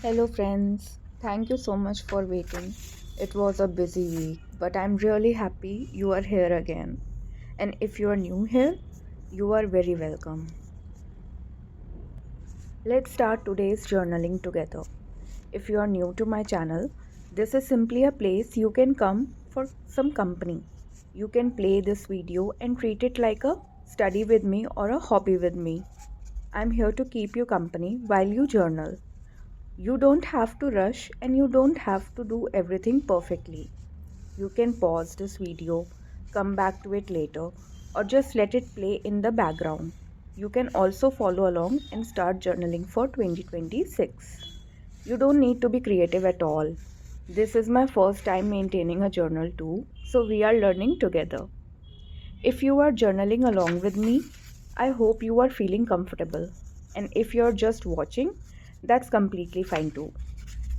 Hello, friends. Thank you so much for waiting. It was a busy week, but I'm really happy you are here again. And if you are new here, you are very welcome. Let's start today's journaling together. If you are new to my channel, this is simply a place you can come for some company. You can play this video and treat it like a study with me or a hobby with me. I'm here to keep you company while you journal. You don't have to rush and you don't have to do everything perfectly. You can pause this video, come back to it later, or just let it play in the background. You can also follow along and start journaling for 2026. You don't need to be creative at all. This is my first time maintaining a journal too, so we are learning together. If you are journaling along with me, I hope you are feeling comfortable. And if you're just watching, that's completely fine too.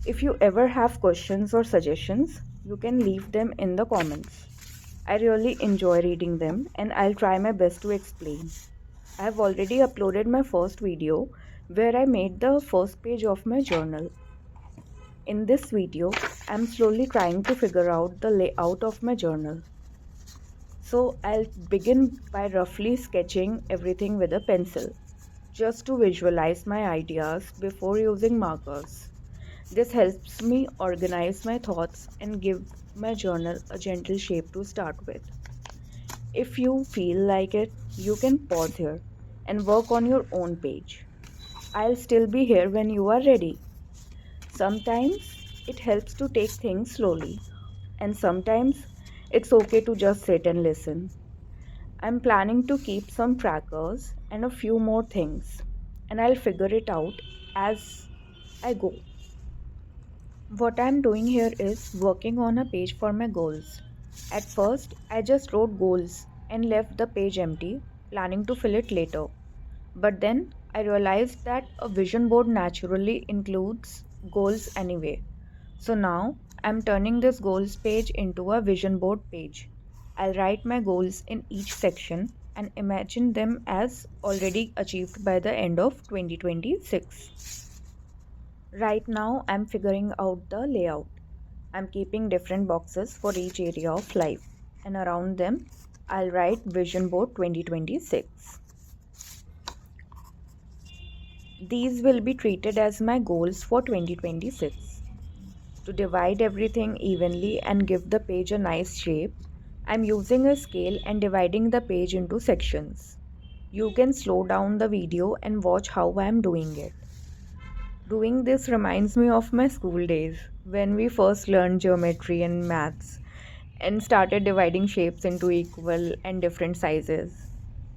If you ever have questions or suggestions, you can leave them in the comments. I really enjoy reading them and I'll try my best to explain. I have already uploaded my first video where I made the first page of my journal. In this video, I'm slowly trying to figure out the layout of my journal. So I'll begin by roughly sketching everything with a pencil, just to visualize my ideas before using markers. This helps me organize my thoughts and give my journal a gentle shape to start with. If you feel like it, you can pause here and work on your own page. I'll still be here when you are ready. Sometimes it helps to take things slowly, and sometimes it's okay to just sit and listen. I'm planning to keep some trackers and a few more things, and I'll figure it out as I go. What I'm doing here is working on a page for my goals. At first, I just wrote goals and left the page empty, planning to fill it later. But then I realized that a vision board naturally includes goals anyway. So now I'm turning this goals page into a vision board page. I'll write my goals in each section and imagine them as already achieved by the end of 2026. Right now, I'm figuring out the layout. I'm keeping different boxes for each area of life, and around them, I'll write Vision Board 2026. These will be treated as my goals for 2026. To divide everything evenly and give the page a nice shape, I'm using a scale and dividing the page into sections. You can slow down the video and watch how I'm doing it. Doing this reminds me of my school days when we first learned geometry and maths and started dividing shapes into equal and different sizes.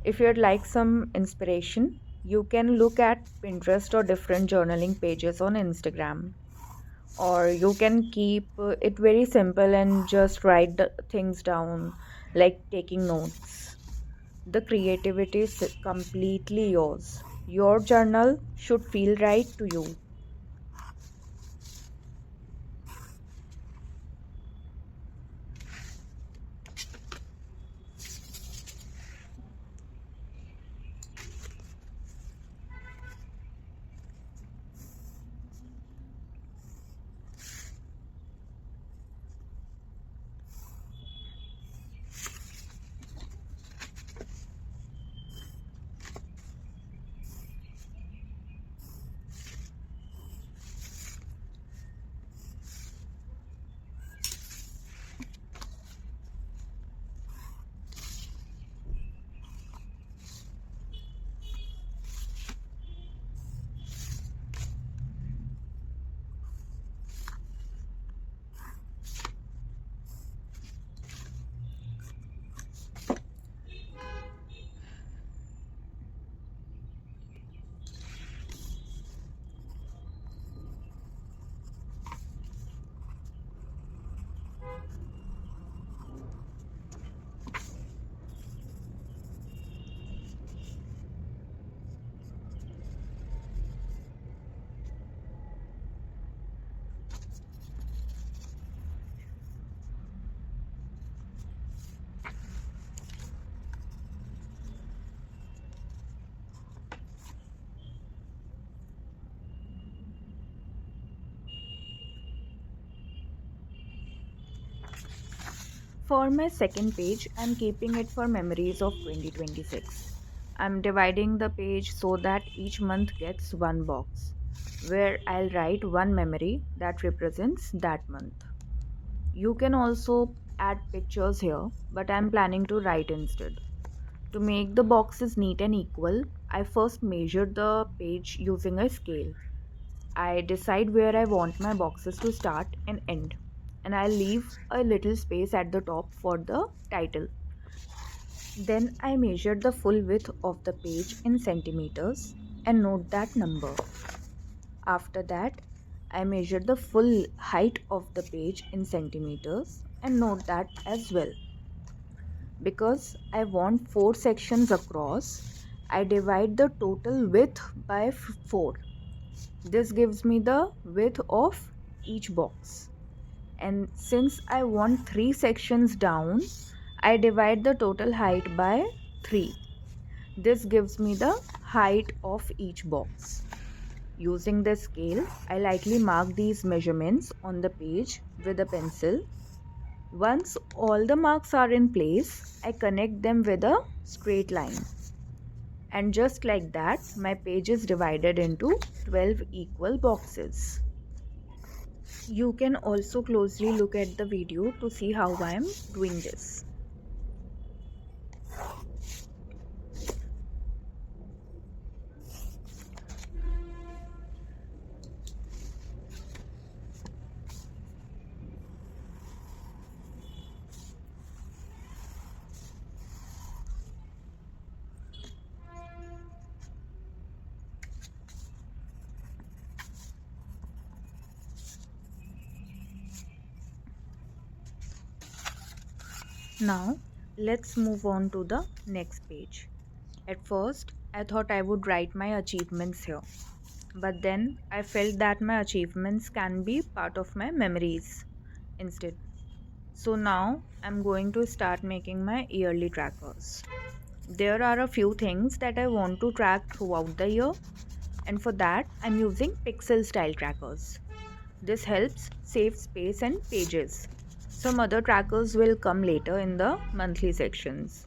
If you'd like some inspiration, you can look at Pinterest or different journaling pages on Instagram. Or you can keep it very simple and just write the things down, like taking notes. The creativity is completely yours. Your journal should feel right to you. For my second page, I'm keeping it for memories of 2026. I'm dividing the page so that each month gets one box where I'll write one memory that represents that month. You can also add pictures here, but I'm planning to write instead. To make the boxes neat and equal, I first measure the page using a scale. I decide where I want my boxes to start and end, and I leave a little space at the top for the title. Then I measure the full width of the page in centimeters and note that number. After that, I measure the full height of the page in centimeters and note that as well. Because I want 4 sections across, I divide the total width by 4. This gives me the width of each box. And since I want 3 sections down, I divide the total height by 3. This gives me the height of each box. Using the scale, I lightly mark these measurements on the page with a pencil. Once all the marks are in place, I connect them with a straight line. And just like that, my page is divided into 12 equal boxes. You can also closely look at the video to see how I am doing this. Now, let's move on to the next page. At first, I thought I would write my achievements here, but then I felt that my achievements can be part of my memories instead. So now I'm going to start making my yearly trackers. There are a few things that I want to track throughout the year, and for that, I'm using pixel style trackers. This helps save space and pages. Some other trackers will come later in the monthly sections.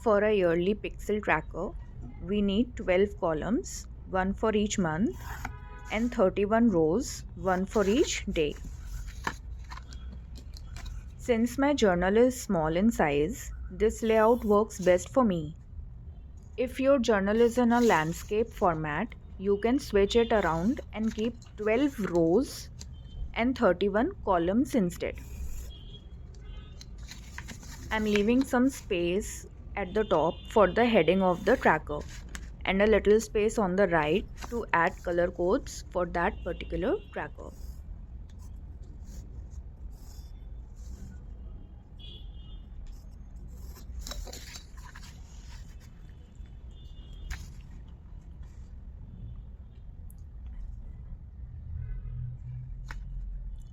For a yearly pixel tracker, we need 12 columns, one for each month, and 31 rows, one for each day. Since my journal is small in size, this layout works best for me. If your journal is in a landscape format, you can switch it around and keep 12 rows and 31 columns instead. I'm leaving some space at the top for the heading of the tracker and a little space on the right to add color codes for that particular tracker.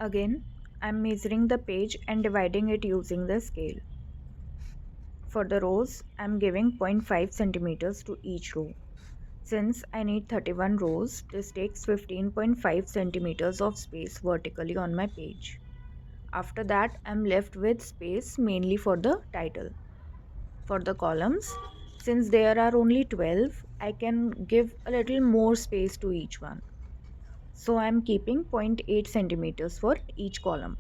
Again, I'm measuring the page and dividing it using the scale. For the rows, I'm giving 0.5 centimeters to each row. Since I need 31 rows, this takes 15.5 centimeters of space vertically on my page. After that, I'm left with space mainly for the title. For the columns, since there are only 12, I can give a little more space to each one. So I'm keeping 0.8 centimeters for each column.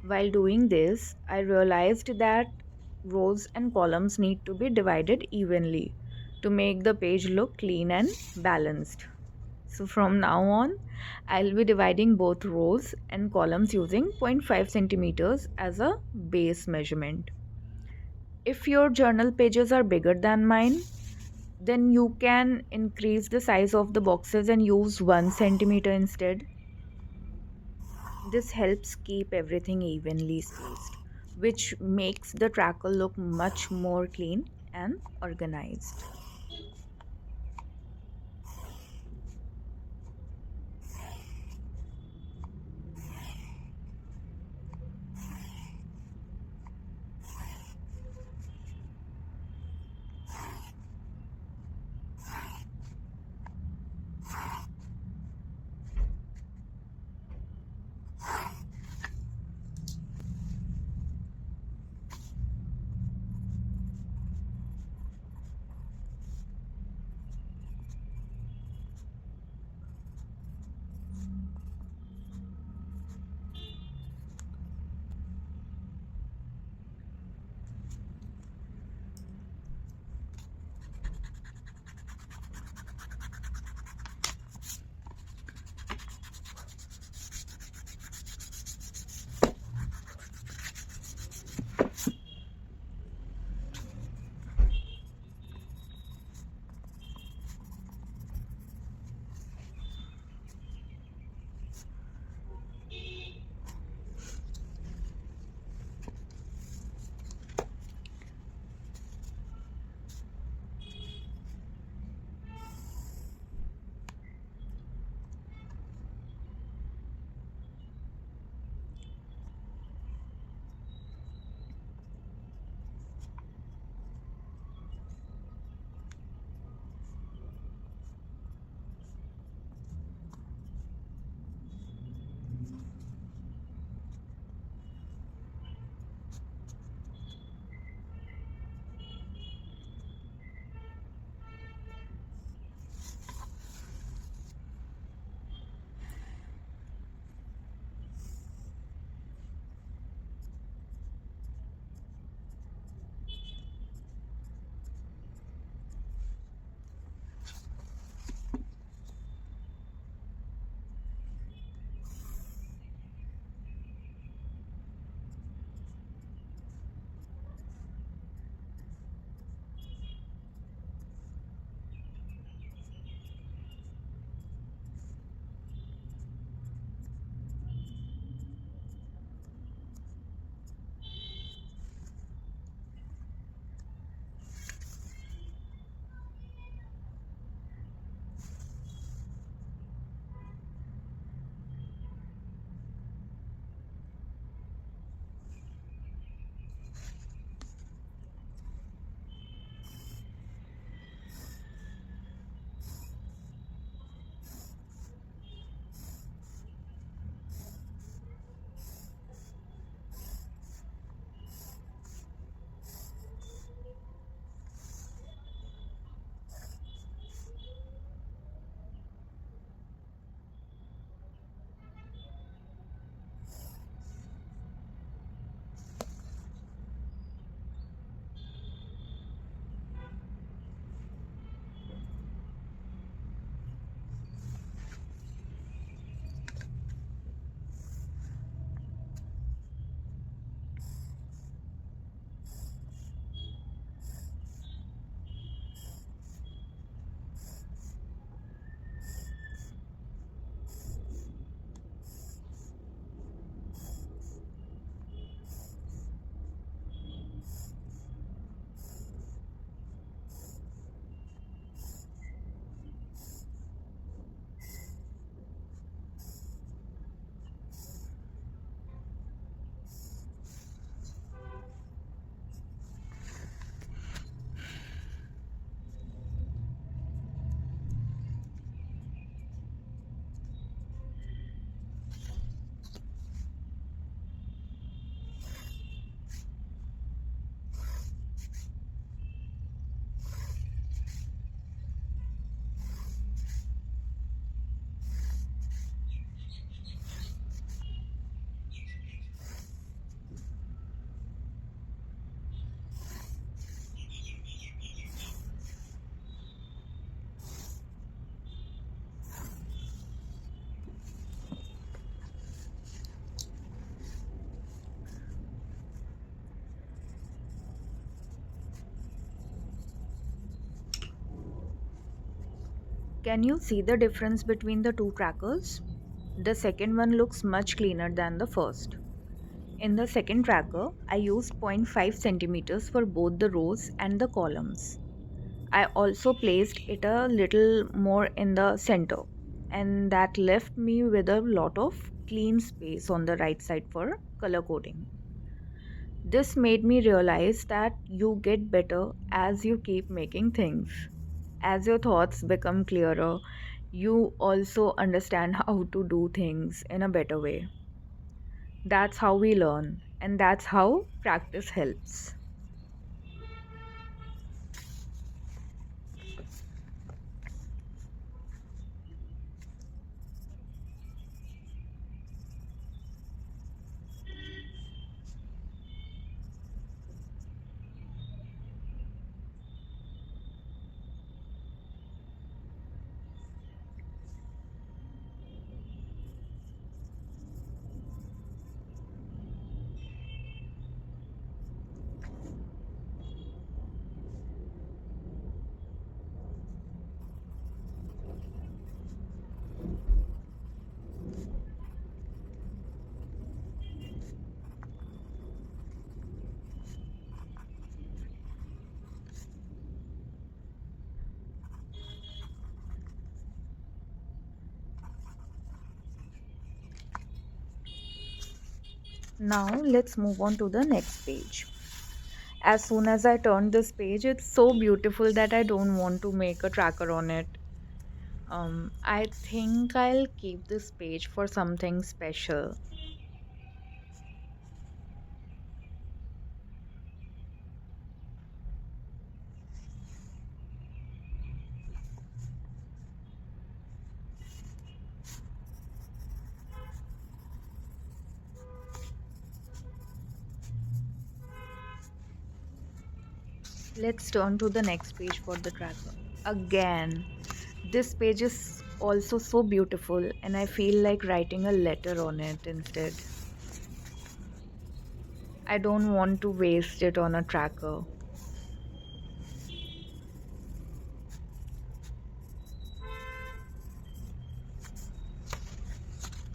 While doing this, I realized that rows and columns need to be divided evenly to make the page look clean and balanced. So from now on, I'll be dividing both rows and columns using zero point 0.5 centimeters as a base measurement. If your journal pages are bigger than mine, then you can increase the size of the boxes and use 1 centimeter instead. This helps keep everything evenly spaced, which makes the tracker look much more clean and organized. Can you see the difference between the two trackers? The second one looks much cleaner than the first. In the second tracker, I used zero point 0.5 centimeters for both the rows and the columns. I also placed it a little more in the center, and that left me with a lot of clean space on the right side for color coding. This made me realize that you get better as you keep making things. As your thoughts become clearer, you also understand how to do things in a better way. That's how we learn, and that's how practice helps. Now let's move on to the next page. As soon as I turn this page, it's so beautiful that I don't want to make a tracker on it. I think I'll keep this page for something special. Let's turn to the next page for the tracker. Again, this page is also so beautiful, and I feel like writing a letter on it instead. I don't want to waste it on a tracker.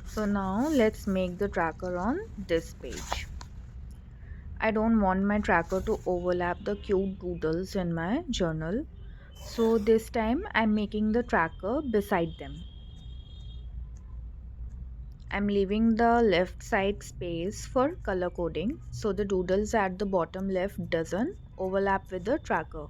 So now let's make the tracker on this page. I don't want my tracker to overlap the cute doodles in my journal. So this time I'm making the tracker beside them. I'm leaving the left side space for color coding so the doodles at the bottom left doesn't overlap with the tracker.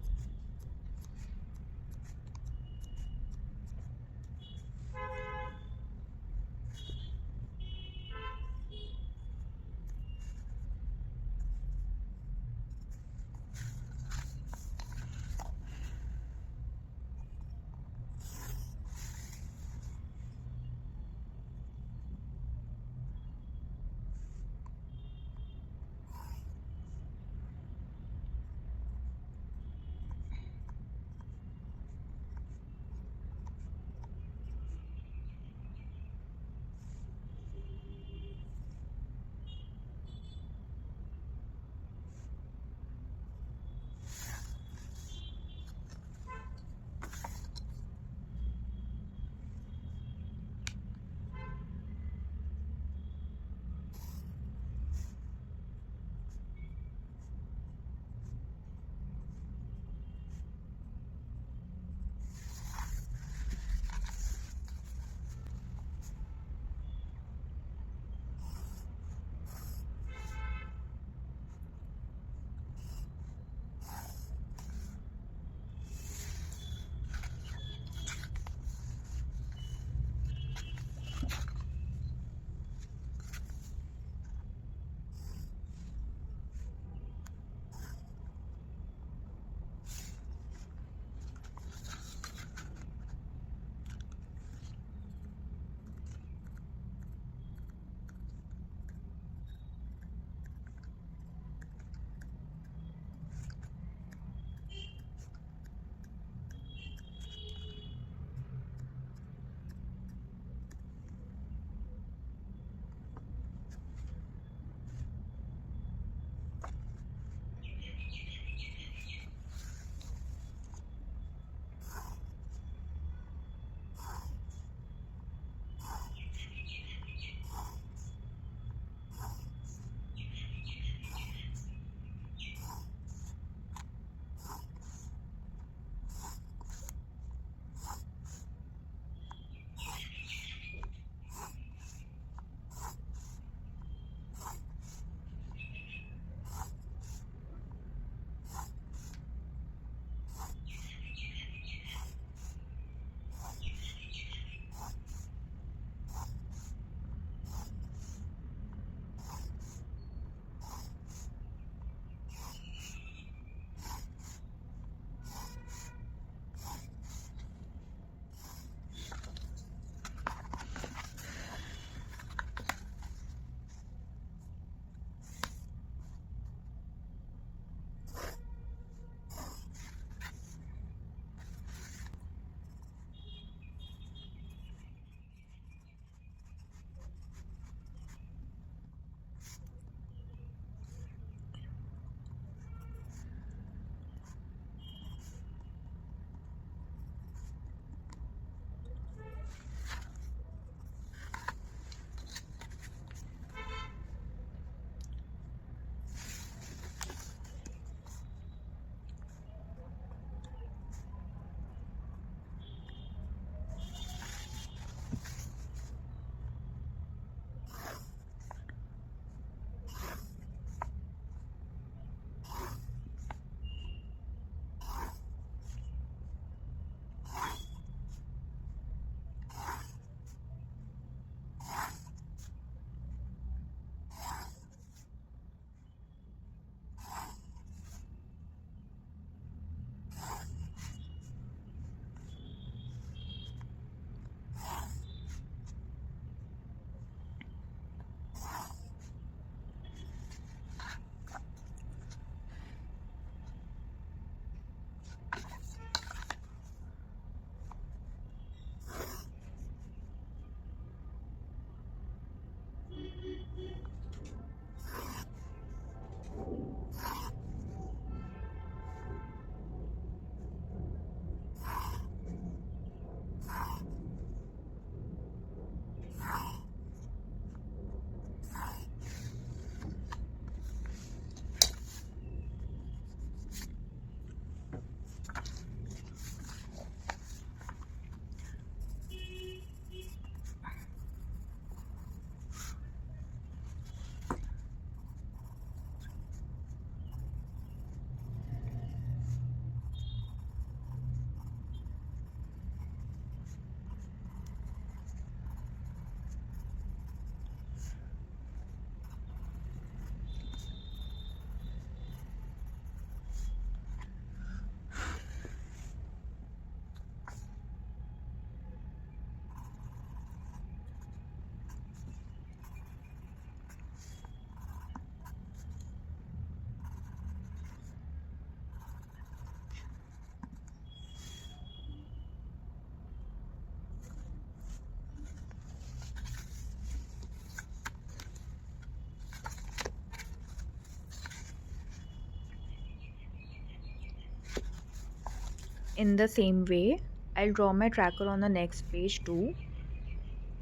In the same way, I'll draw my tracker on the next page too,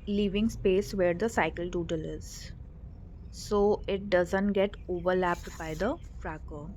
leaving space where the cycle doodle is, so it doesn't get overlapped by the tracker.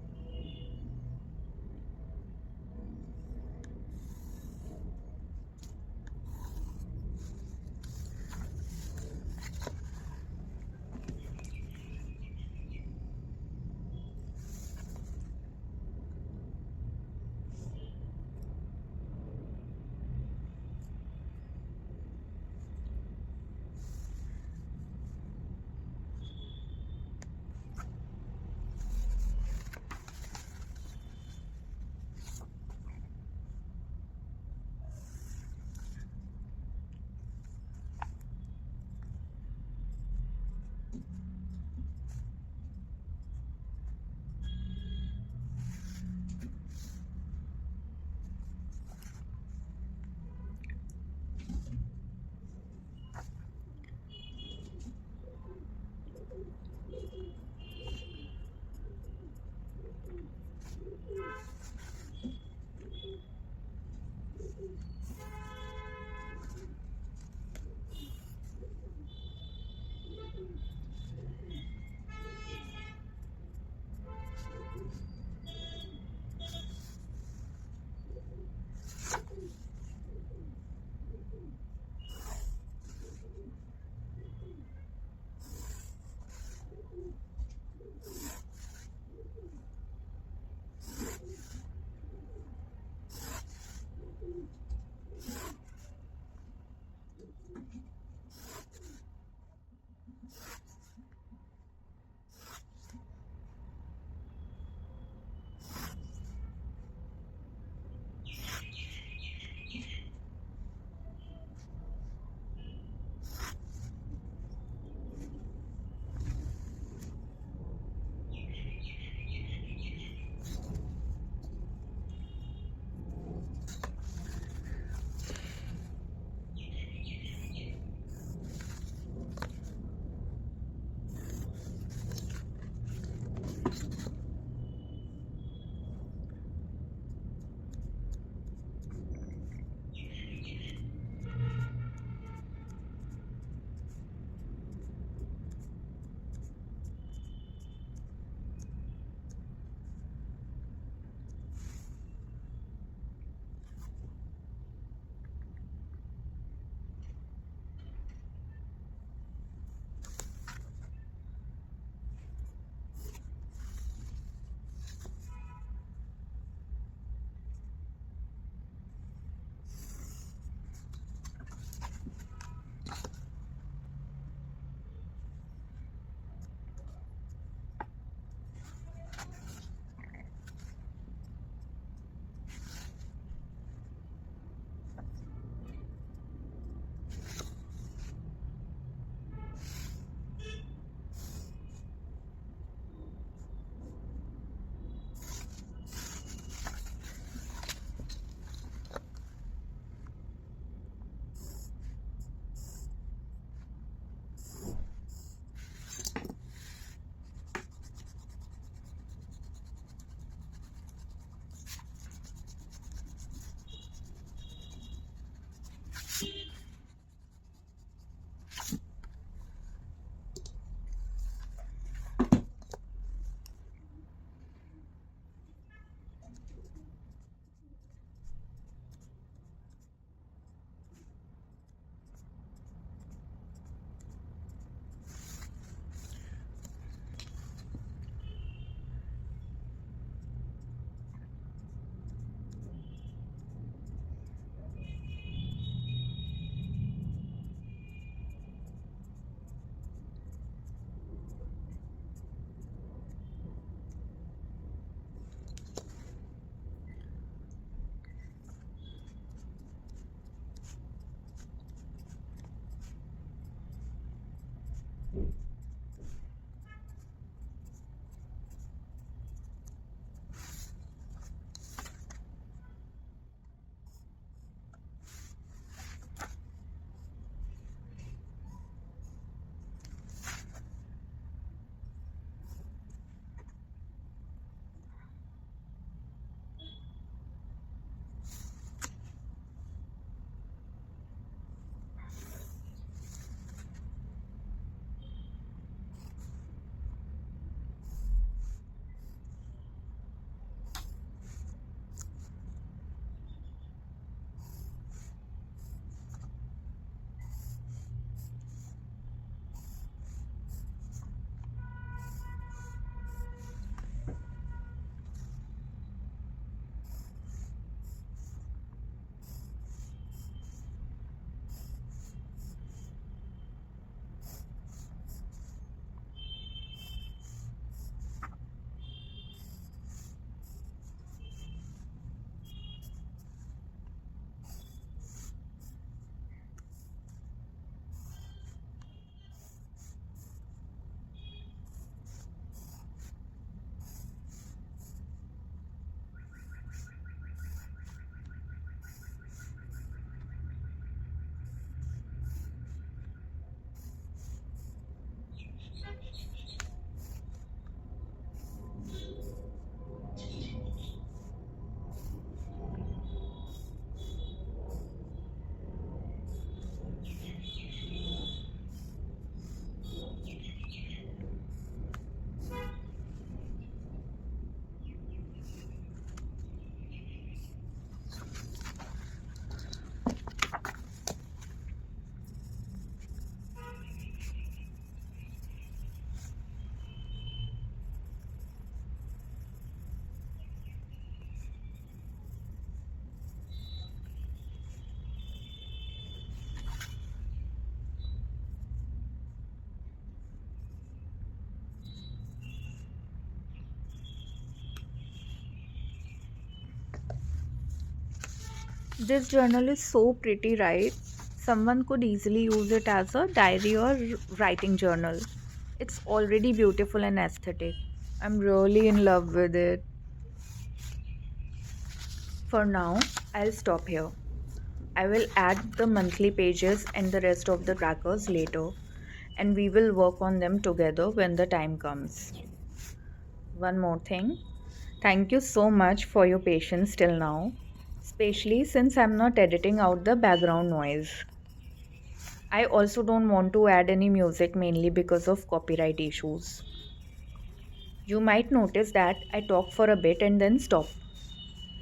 This journal is so pretty, right? Someone could easily use it as a diary or writing journal. It's already beautiful and aesthetic. I'm really in love with it. For now, I'll stop here. I will add the monthly pages and the rest of the trackers later, and we will work on them together when the time comes. One more thing. Thank you so much for your patience till now, especially since I'm not editing out the background noise. I also don't want to add any music mainly because of copyright issues. You might notice that I talk for a bit and then stop,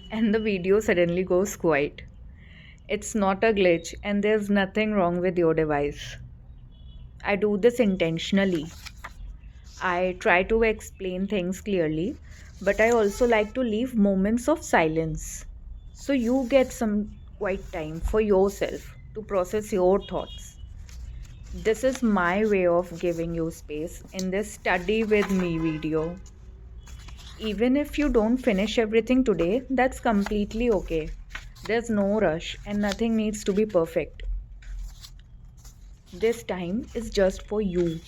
and the video suddenly goes quiet. It's not a glitch, and there's nothing wrong with your device. I do this intentionally. I try to explain things clearly, but I also like to leave moments of silence. So you get some quiet time for yourself to process your thoughts. This is my way of giving you space in this study with me video. Even if you don't finish everything today, that's completely okay. There's no rush and nothing needs to be perfect. This time is just for you.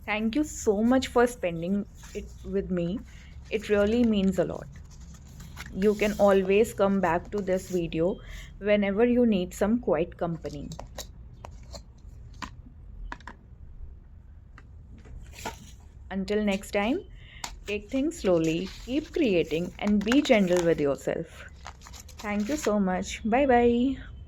Thank you so much for spending it with me. It really means a lot. You can always come back to this video whenever you need some quiet company. Until next time, take things slowly, keep creating, and be gentle with yourself. Thank you so much. Bye bye.